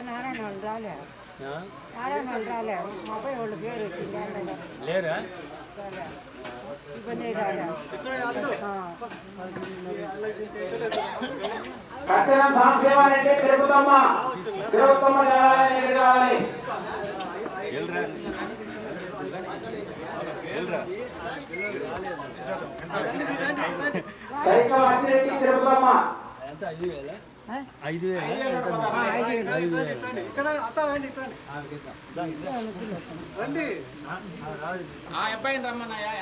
నారాయణ వాళ్ళు రాలేరు. నారాయణ వాళ్ళు రాలేరు. మా అబ్బాయి వాళ్ళు పేరు వచ్చింది లేరా ఇబ్బంది రాలేరు. ఐదు అబ్బాయి రమ్మన్నాయా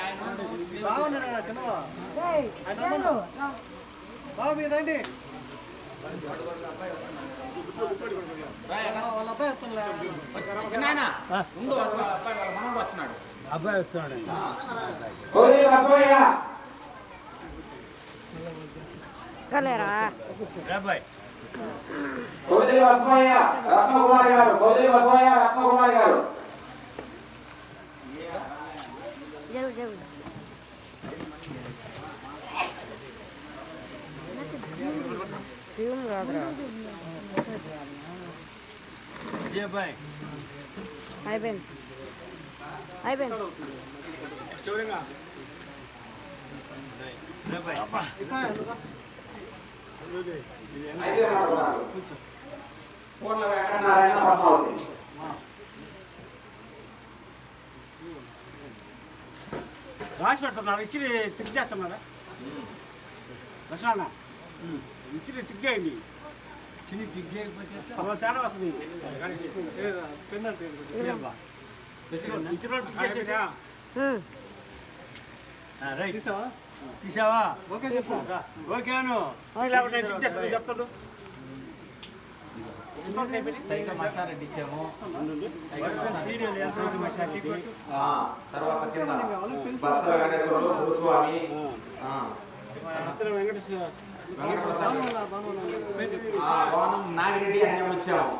బాగున్నాడు కదా చిన్నవా బాబు మీరు రండి వాళ్ళ అబ్బాయి వస్తుందా మనోడు వస్తున్నాడు. అబ్బాయి వస్తున్నాడు. కలేరా అబ్బాయి రత్నకుమారి గారు రత్నకుమారి గారు రాదురా అబ్బాయి అయిపోయింది అయిపోయింది. పూర్ణ వెంకటనారాయణ పద్మావతి రాసి పెడుతున్నారు ఇచ్చి టిక్ చేస్తున్నారా లక్ష్మణ ఇచ్చి టిక్ చేయండి టిక్ చేయకపోతే తేడా వస్తుంది ఇచ్చిన టిక్ చేసేసా రైట్ తీసావా ఓకే చెప్పు ఓకేను లేకపోతే నేను టిక్ చేస్తాను చెప్తాడు సైకిల్ మసారెడ్డి ఇచ్చాము. తర్వాత కింద భక్త వెంకటేశ్వరులు భూస్వామి వెంకటేశ్వర భవనం నాగిరెడ్డి అన్నీ వచ్చాము.